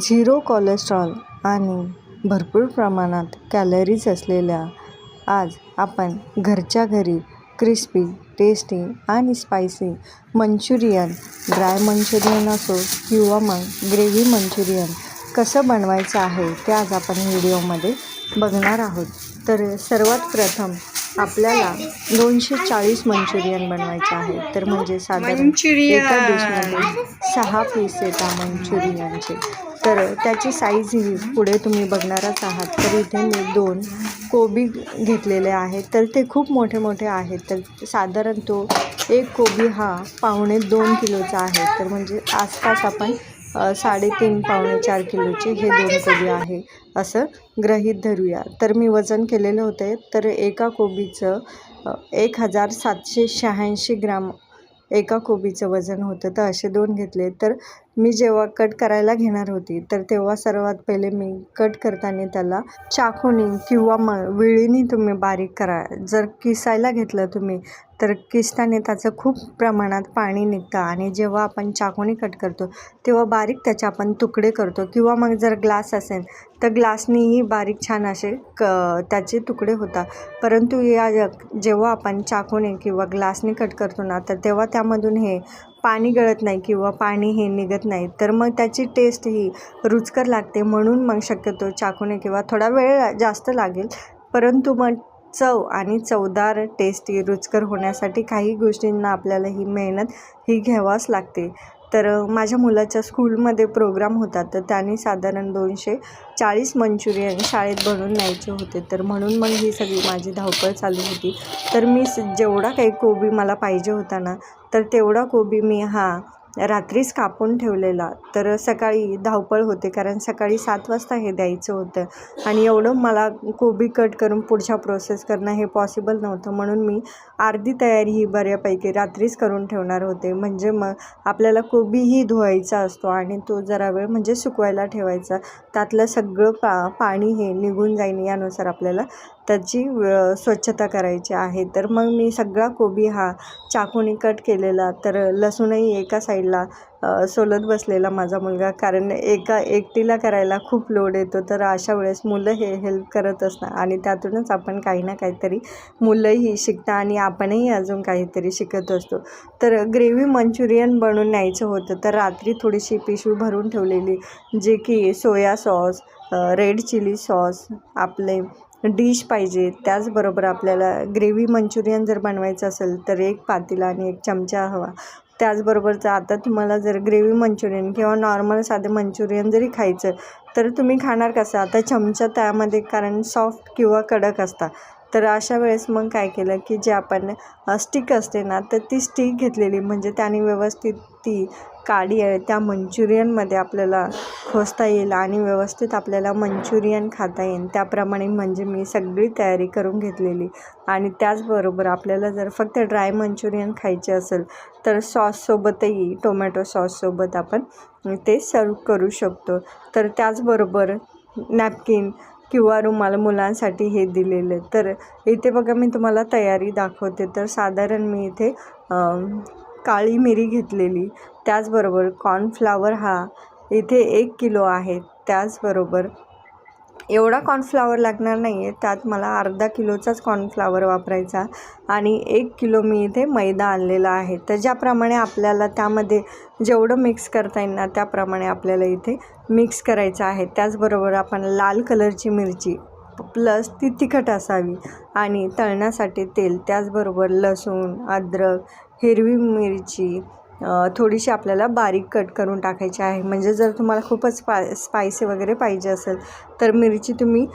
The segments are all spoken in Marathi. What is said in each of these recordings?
झिरो कोलेस्ट्रॉल आणि भरपूर प्रमाणात कॅलरीज असलेल्या आज आपण घरच्या घरी क्रिस्पी, टेस्टी आणि स्पायसी मंचुरियन, ड्राय मंचुरियन असो किंवा मग ग्रेव्ही मंचुरियन कसं बनवायचं आहे ते आज आपण व्हिडिओमध्ये बघणार आहोत. तर सर्वात प्रथम आपल्याला 240 मंचुरियन बनवायचे आहे. तर म्हणजे साधारण एका डिशमध्ये 6 पीस येतात मंचुरियनचे. तर त्याची साईज ही पुढे तुम्ही बघणारच आहात. तर इथे मी 2 कोबी घेतलेले आहेत. तर ते खूप मोठे मोठे आहेत. तर साधारण तो एक कोबी हा 2.25 किलोचा आहे. तर म्हणजे आसपास आपण 3.5 पावणे 4 किलोचे हे 2 कोबी आहे असं गृहीत धरूया. तर मी वजन केलेलं होते. तर एका कोबीचं 1786 ग्राम एका कोबीचं वजन होतं. तर असे 2 घेतले. तर मी जेव्हा कट करायला घेणार होती तर तेव्हा सर्वात पहिले मी कट करताना त्याला चाकूने किंवा मग विळीने तुम्ही बारीक करा. जर किसायला घेतलं तुम्ही तर किसताना त्याचं खूप प्रमाणात पाणी निघतं आणि जेव्हा आपण चाकूने कट करतो तेव्हा बारीक त्याचे आपण तुकडे करतो किंवा मग जर ग्लास असेल तर ग्लासनेही बारीक छान असे त्याचे तुकडे होतात. परंतु जेव्हा आपण चाकूने किंवा ग्लासने कट करतो ना तर तेव्हा त्यामधून हे पाणी गळत नाही किंवा पाणी हे निघत नाही. तर मग त्याची टेस्ट ही रुचकर लागते. म्हणून मग शक्यतो चाकूने किंवा थोडा वेळ जास्त लागेल परंतु मग चव आणि चवदार टेस्टी रुचकर होण्यासाठी काही गोष्टींना आपल्याला ही मेहनत ही घ्यावाच लागते. तर माझ्या मुलाच्या स्कूलमध्ये प्रोग्राम होता. तर त्यांनी साधारण 240 मंचुरियन शाळेत बनवून न्यायचे होते. तर म्हणून मग ही सगळी माझी धावपळ चालू होती. तर मी जेवढा काही कोबी मला पाहिजे होता ना तर तेवढा कोबी मी रात्रीच कापून ठेवलेला. तर सकाळी धावपळ होते कारण सकाळी 7 वाजता हे द्यायचं होतं आणि एवढं मला कोबी कट करून पुढच्या प्रोसेस करणं हे पॉसिबल नव्हतं. म्हणून मी अर्धी तयारी ही बऱ्यापैकी रात्रीच करून ठेवणार होते. म्हणजे मग आपल्याला कोबीही धुवायचा असतो आणि तो जरा वेळ म्हणजे सुकवायला ठेवायचा. त्यातलं सगळं पाणी हे निघून जाईल यानुसार आपल्याला त्याची स्वच्छता करायची आहे. तर मग मी सगळा कोबी चाकूने कट केलेला. तर लसूणही एका साईडला सोलत बसलेला माझा मुलगा, कारण एकटीला करायला खूप लोड येतो. तर अशा वेळेस मुलं हे हेल्प करत असतात आणि त्यातूनच आपण काही ना काहीतरी मुलंही शिकतात आणि आपणही अजून काहीतरी शिकत असतो. तर ग्रेव्ही मंचुरियन बनवून न्यायचं होतं. तर रात्री थोडीशी पिशवी भरून ठेवलेली जे की soya sauce, red chilli sauce, आपले डिश पाहिजे. त्याचबरोबर आपल्याला ग्रेव्ही मंचुरियन जर बनवायचं असेल तर 1 पातेला आणि 1 चमचा हवा. त्याचबरोबरचं आता तुम्हाला जर ग्रेव्ही मंचुरियन किंवा नॉर्मल साधं मंचुरियन जरी खायचं तर तुम्ही खाणार कसं? आता चमचा त्यामध्ये कारण सॉफ्ट किंवा कडक असतात. तर अशा वेळेस मग काय केलं की जे आपण स्टिक असते ना तर ती स्टिक घेतलेली. म्हणजे त्याने व्यवस्थित ती काडी त्या मंचुरियनमध्ये आपल्याला खोसता येईल आणि व्यवस्थित आपल्याला मंचुरियन खाता येईल. त्याप्रमाणे म्हणजे मी सगळी तयारी करून घेतलेली. आणि त्याचबरोबर आपल्याला जर फक्त ड्राय मंचुरियन खायचे असेल तर सॉससोबतही टोमॅटो सॉससोबत आपण ते सर्व करू शकतो. तर त्याचबरोबर नॅपकिन किंवा रुमाल मुलांसाठी हे दिलेले. तर इथे बघा मी तुम्हाला तयारी दाखवते. तर साधारण मी इथे काळी मिरी घेतलेली. त्याचबरोबर कॉर्नफ्लावर इथे 1 किलो आहे. त्याचबरोबर एवढा कॉर्नफ्लावर लागणार नाही आहे. त्यात मला अर्धा किलोचाच कॉर्नफ्लावर वापरायचा आणि 1 किलो मी इथे मैदा आणलेला आहे. तर ज्याप्रमाणे आपल्याला त्यामध्ये जेवढं मिक्स करता येईल ना त्याप्रमाणे आपल्याला इथे मिक्स करायचं आहे. त्याचबरोबर आपण लाल कलरची मिरची प्लस ती तिखट असावी आणि तळण्यासाठी तेल, त्याचबरोबर लसूण, अद्रक, हिरवी मिरची थोडीशी आपल्याला बारीक कट करून टाकायची आहे. म्हणजे जर तुम्हाला खूपच स्पायसी वगैरे पाहिजे असेल तर मिरची तुम्ही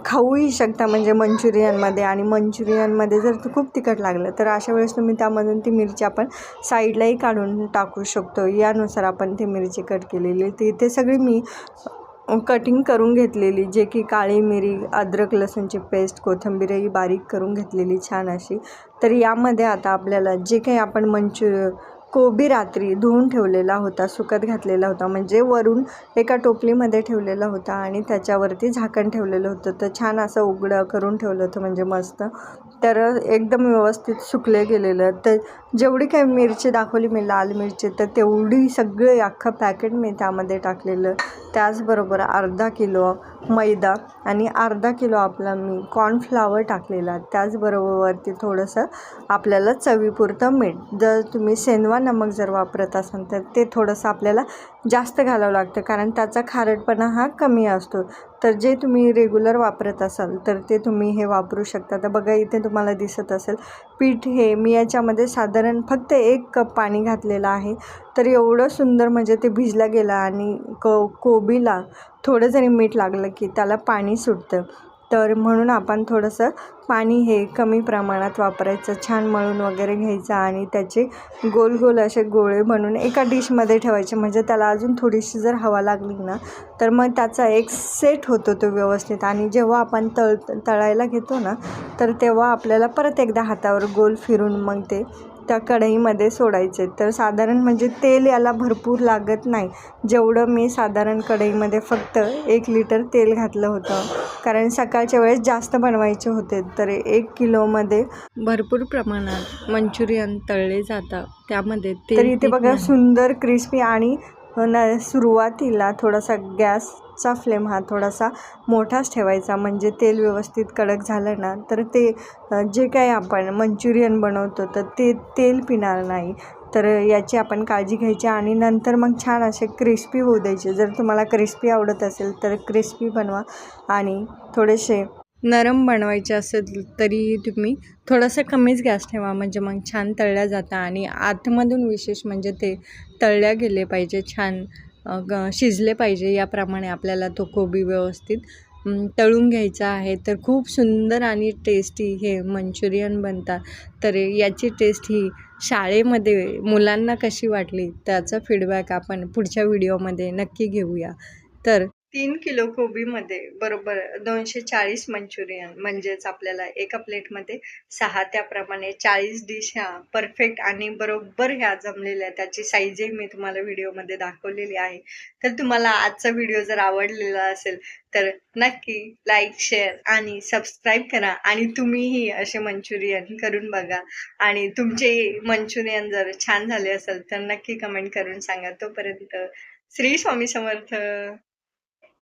खाऊही शकता म्हणजे मंचुरियनमध्ये. आणि मंचुरियनमध्ये जर खूप तिखट लागलं तर अशा वेळेस तुम्ही त्यामधून ती मिरची आपण साईडलाही काढून टाकू शकतो. यानुसार आपण ती मिरची कट केलेली. तर इथे सगळी मी कटिंग करून घेतलेली, जे की काळी मिरी, अद्रक लसूणची पेस्ट, कोथिंबीरही बारीक करून घेतलेली छान अशी. तर यामध्ये आता आपल्याला जे काही आपण कोबी रात्री धुवून ठेवलेला होता, सुकत घातलेला होता, म्हणजे वरून एका टोपलीमध्ये ठेवलेला होता आणि त्याच्यावरती झाकण ठेवलेलं होतं. तर छान असं उघडं करून ठेवलं होतं, म्हणजे मस्त. तर एकदम व्यवस्थित सुकले गेलेलं. तर जेवढी काही मिरची दाखवली मी लाल मिरची, तर तेवढी सगळे अख्खं पॅकेट मी त्यामध्ये टाकलेलं. त्याचबरोबर अर्धा किलो मैदा आणि अर्धा किलो आपला मी कॉर्नफ्लावर टाकलेला. त्याचबरोबरती थोडंसं आपल्याला चवीपुरतं मीठ. जर तुम्ही सेंधवा नमक जर वापरत असाल तर ते थोडंसं आपल्याला जास्त घालावं लागतं, कारण त्याचा खारटपणा हा कमी असतो. तर जे तुम्ही रेग्युलर वापरत असाल तर ते तुम्ही हे वापरू शकता. तर बघा इथे तुम्हाला दिसत असेल पीठ हे मी याच्यामध्ये साधारण फक्त 1 कप पाणी घातलेलं आहे. तर एवढं सुंदर म्हणजे ते भिजलं गेलं आणि कोबीला थोडं जरी मीठ लागलं की त्याला पाणी सुटतं. तर म्हणून आपण थोडंसं पाणी हे कमी प्रमाणात वापरायचं. छान मळून वगैरे घ्यायचं आणि त्याचे गोल गोल असे गोळे बनवून एका डिशमध्ये ठेवायचे, म्हणजे त्याला अजून थोडीशी जर हवा लागली ना तर मग त्याचा एक सेट होतो तो व्यवस्थित. आणि जेव्हा आपण तळायला घेतो ना तर तेव्हा आपल्याला परत एकदा हातावर गोल फिरून मग ते त्या कढईमध्ये सोडायचे. तर साधारण म्हणजे तेल याला भरपूर लागत नाही, जेवढं मी साधारण कढईमध्ये फक्त 1 लिटर तेल घातलं होतं, कारण सकाळच्या वेळेस जास्त बनवायचे होते. तर 1 किलोमध्ये भरपूर प्रमाणात मंचुरियन तळले जातात, त्यामध्ये तेल. तर इथे बघा सुंदर क्रिस्पी आणि सुरुवातीला थोडासा गॅसचा फ्लेम हा थोडासा मोठाच ठेवायचा, म्हणजे तेल व्यवस्थित कडक झालं ना तर ते जे काही आपण मंचुरियन बनवतो तर ते तेल पिणार नाही. तर याची आपण काळजी घ्यायची आणि नंतर मग छान असे क्रिस्पी होऊ द्यायचे. जर तुम्हाला क्रिस्पी आवडत असेल तर क्रिस्पी बनवा आणि थोडेसे नरम बनवायचे असेल तरी तुम्ही थोडंसं कमीच गॅस ठेवा, म्हणजे मग छान तळल्या जातं. आणि आतमधून विशेष म्हणजे ते तळल्या गेले पाहिजे, छान शिजले पाहिजे. याप्रमाणे आपल्याला तो कोबी व्यवस्थित तळून घ्यायचा आहे. तर खूप सुंदर आणि टेस्टी हे मंचुरियन बनतात. तर याची टेस्ट ही शाळेमध्ये मुलांना कशी वाटली त्याचा फीडबॅक आपण पुढच्या व्हिडिओमध्ये नक्की घेऊया. तर 3 किलो कोबीमध्ये बरोबर 240 मंचुरियन, म्हणजेच आपल्याला एका प्लेटमध्ये 6, त्याप्रमाणे 40 डिश ह्या परफेक्ट आणि बरोबर ह्या जमलेल्या. त्याची साईजही मी तुम्हाला व्हिडिओमध्ये दाखवलेली आहे. तर तुम्हाला आजचा व्हिडिओ जर आवडलेला असेल तर नक्की लाईक, शेअर आणि सबस्क्राईब करा. आणि तुम्हीही असे मंचुरियन करून बघा आणि तुमचे मंचुरियन जर छान झाले असेल तर नक्की कमेंट करून सांगा. तोपर्यंत श्री स्वामी समर्थ.